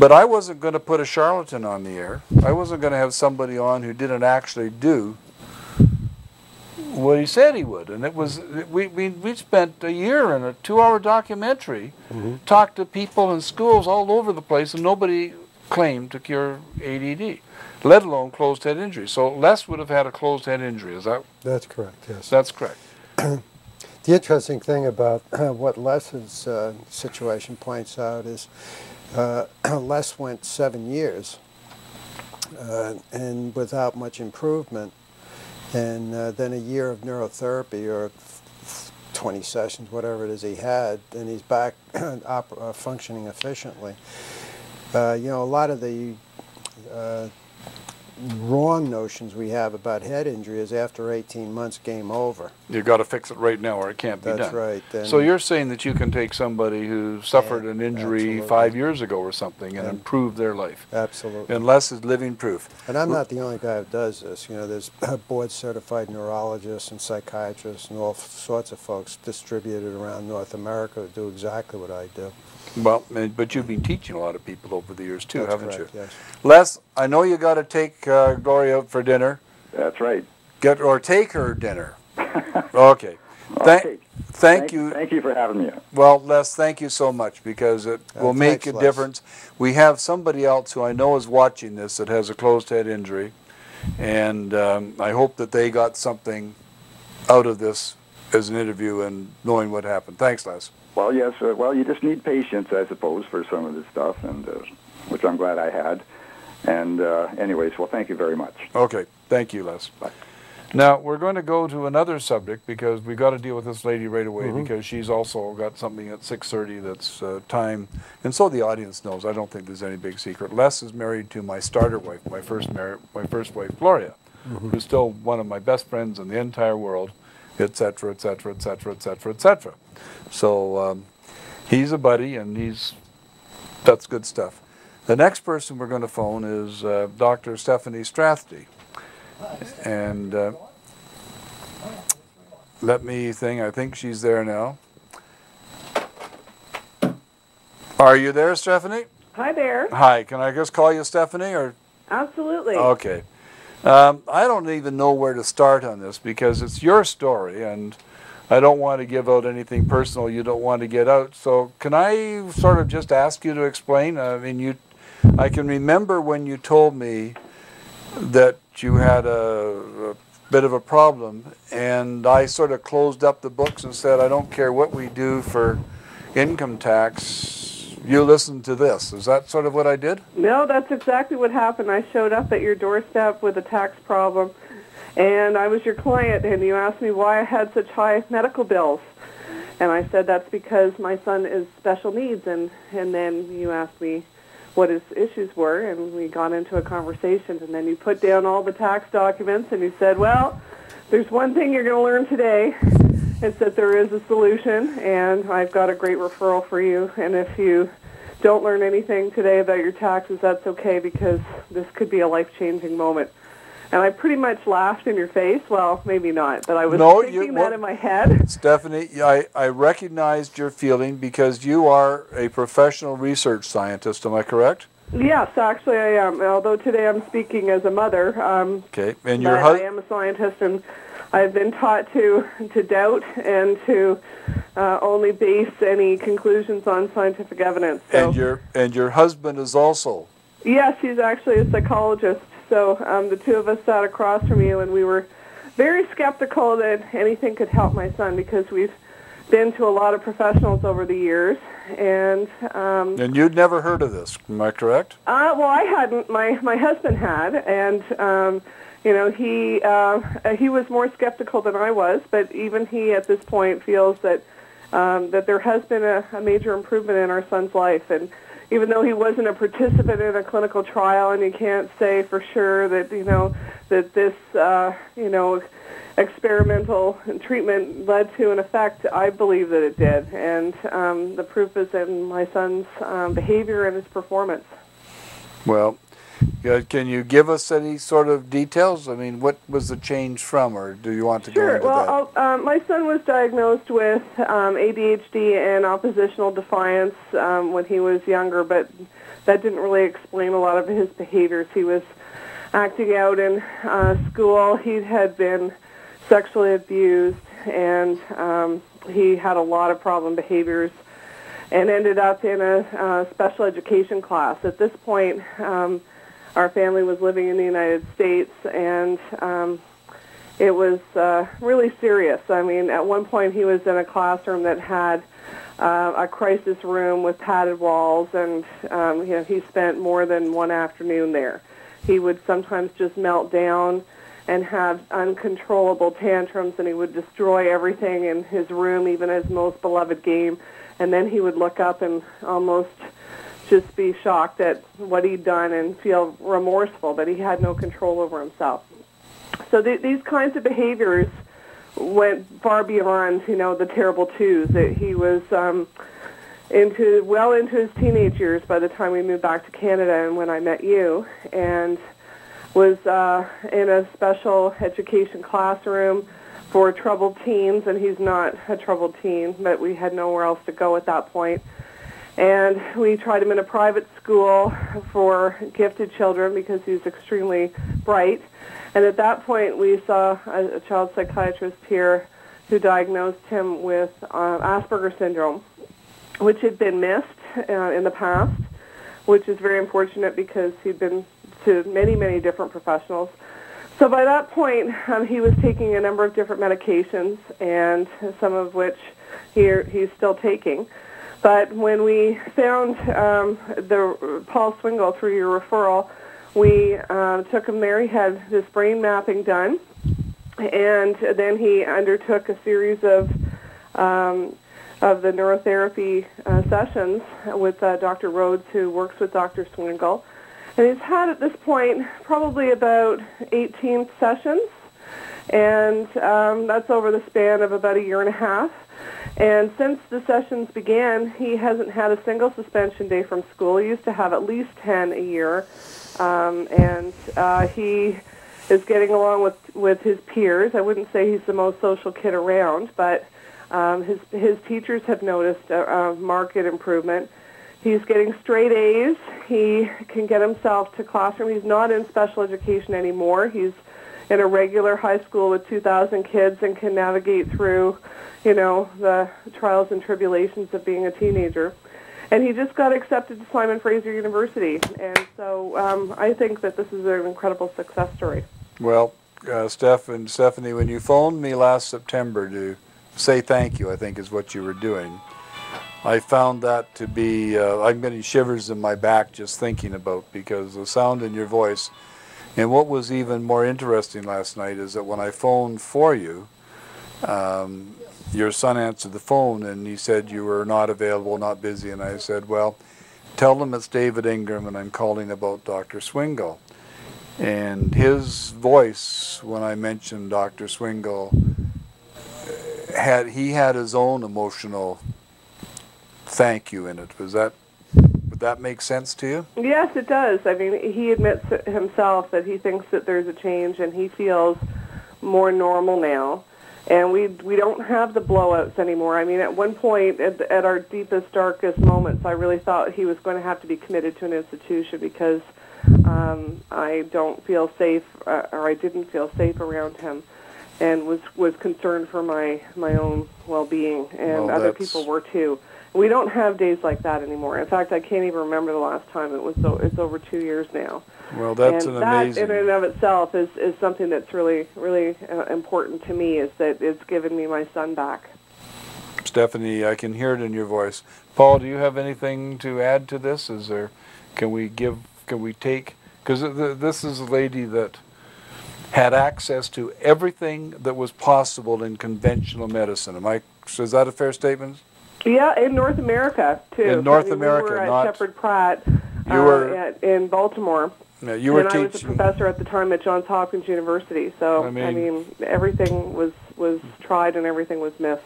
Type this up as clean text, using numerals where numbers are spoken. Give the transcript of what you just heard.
But I wasn't going to put a charlatan on the air. I wasn't going to have somebody on who didn't actually do what he said he would. And it was, we spent a year in a 2-hour documentary, talked to people in schools all over the place, and nobody claimed to cure ADD, let alone closed head injury. So Les would have had a closed head injury. Is that? That's correct, yes. That's correct. The interesting thing about what Les's situation points out is Les went 7 years and without much improvement, and then a year of neurotherapy or 20 sessions, whatever it is he had, and he's back functioning efficiently. You know, a lot of the wrong notions we have about head injury is after 18 months, game over. You've got to fix it right now or it can't be done. That's right. And so you're saying that you can take somebody who suffered an injury 5 years ago or something and improve their life. Absolutely. And Les is living proof. And I'm not the only guy who does this. You know, there's board-certified neurologists and psychiatrists and all sorts of folks distributed around North America who do exactly what I do. Well, but you've been teaching a lot of people over the years too, That's haven't correct, you? Yes. Les, I know you got to take Gloria out for dinner. That's right. Take her dinner. Okay. Thank you. Thank you for having me. Well, Les, thank you so much, because it will make a difference. We have somebody else who I know is watching this that has a closed head injury, and I hope that they got something out of this as an interview and knowing what happened. Thanks, Les. Well, yes. Well, you just need patience, I suppose, for some of this stuff, and which I'm glad I had. And anyways, well, thank you very much. Okay. Thank you, Les. Bye. Now, we're going to go to another subject, because we've got to deal with this lady right away, because she's also got something at 6:30 that's time. And so the audience knows. I don't think there's any big secret. Les is married to my starter wife, my first wife, Gloria, who's still one of my best friends in the entire world, et cetera, et cetera, et cetera, et cetera, et cetera. So he's a buddy, and that's good stuff. The next person we're going to phone is Dr. Stephanie Strathdy. And let me think. I think she's there now. Are you there, Stephanie? Hi there. Hi. Can I just call you Stephanie, or? Absolutely. Okay. I don't even know where to start on this, because it's your story, and I don't want to give out anything personal you don't want to get out. So can I sort of just ask you to explain? I mean, I can remember when you told me that you had a bit of a problem, and I sort of closed up the books and said, I don't care what we do for income tax, you listen to this. Is that sort of what I did? No, that's exactly what happened. I showed up at your doorstep with a tax problem, and I was your client, and you asked me why I had such high medical bills. And I said that's because my son is special needs, and then you asked me what his issues were, and we got into a conversation, and then you put down all the tax documents, and you said, well, there's one thing you're going to learn today. It's that there is a solution, and I've got a great referral for you, and if you don't learn anything today about your taxes, that's okay, because this could be a life-changing moment. And I pretty much laughed in your face. Well, maybe not, but I was thinking that in my head. Stephanie, I recognized your feeling, because you are a professional research scientist. Am I correct? Yes, actually I am. Although today I'm speaking as a mother. Okay, and I am a scientist, and I've been taught to doubt and to only base any conclusions on scientific evidence. So. And your husband is also. Yes, he's actually a psychologist. So the two of us sat across from you, and we were very skeptical that anything could help my son, because we've been to a lot of professionals over the years. And you'd never heard of this, am I correct? Well, I hadn't. My husband had, and you know, he was more skeptical than I was. But even he, at this point, feels that that there has been a major improvement in our son's life. And even though he wasn't a participant in a clinical trial, and you can't say for sure that that this experimental treatment led to an effect, I believe that it did, and the proof is in my son's behavior and his performance. Well, can you give us any sort of details? I mean, what was the change from, or do you want to go into that? Sure. Well, my son was diagnosed with ADHD and oppositional defiance when he was younger, but that didn't really explain a lot of his behaviors. He was acting out in school. He had been sexually abused, and he had a lot of problem behaviors and ended up in a special education class. At this point, our family was living in the United States, and it was really serious. I mean, at one point he was in a classroom that had a crisis room with padded walls, and he spent more than one afternoon there. He would sometimes just melt down and have uncontrollable tantrums, and he would destroy everything in his room, even his most beloved game. And then he would look up and almost just be shocked at what he'd done and feel remorseful that he had no control over himself. So these kinds of behaviors went far beyond, the terrible twos. That he was into his teenage years by the time we moved back to Canada and when I met you, and was in a special education classroom for troubled teens, and he's not a troubled teen, but we had nowhere else to go at that point. And we tried him in a private school for gifted children because he's extremely bright. And at that point, we saw a child psychiatrist here who diagnosed him with Asperger's syndrome, which had been missed in the past, which is very unfortunate because he'd been to many, many different professionals. So by that point, he was taking a number of different medications, and some of which he's still taking. But when we found the Paul Swingle through your referral, we took him there. He had this brain mapping done, and then he undertook a series of the neurotherapy sessions with Dr. Rhodes, who works with Dr. Swingle. And he's had at this point probably about 18 sessions, and that's over the span of about a year and a half. And since the sessions began, he hasn't had a single suspension day from school. He used to have at least 10 a year, and he is getting along with his peers. I wouldn't say he's the most social kid around, but his teachers have noticed a marked improvement. He's getting straight A's. He can get himself to classroom. He's not in special education anymore. He's in a regular high school with 2,000 kids and can navigate through, the trials and tribulations of being a teenager. And he just got accepted to Simon Fraser University. And so I think that this is an incredible success story. Well, Stephanie, when you phoned me last September to say thank you, I think is what you were doing, I found that to be, I'm getting shivers in my back just thinking about, because the sound in your voice. And what was even more interesting last night is that when I phoned for you, your son answered the phone and he said you were not available, not busy. And I said, well, tell them it's David Ingram and I'm calling about Dr. Swingle. And his voice, when I mentioned Dr. Swingle, he had his own emotional thank you in it. Would that make sense to you? Yes, it does. I mean, he admits himself that he thinks that there's a change and he feels more normal now. And we don't have the blowouts anymore. I mean, at one point, at our deepest, darkest moments, I really thought he was going to have to be committed to an institution because I don't feel safe, or I didn't feel safe around him, and was concerned for my own well-being, and other people were too. We don't have days like that anymore. In fact, I can't even remember the last time. It's over 2 years now. Well, that's and an amazing. That in and of itself is something that's really, really important to me, is that it's given me my son back. Stephanie, I can hear it in your voice. Paul, do you have anything to add to this? Can we take, because this is a lady that had access to everything that was possible in conventional medicine. Is that a fair statement? Yeah, in North America, too. In North America, we were at not... Shepherd Pratt in Baltimore. Yeah, you were teaching... I was a professor at the time at Johns Hopkins University, so, I mean everything was tried and everything was missed.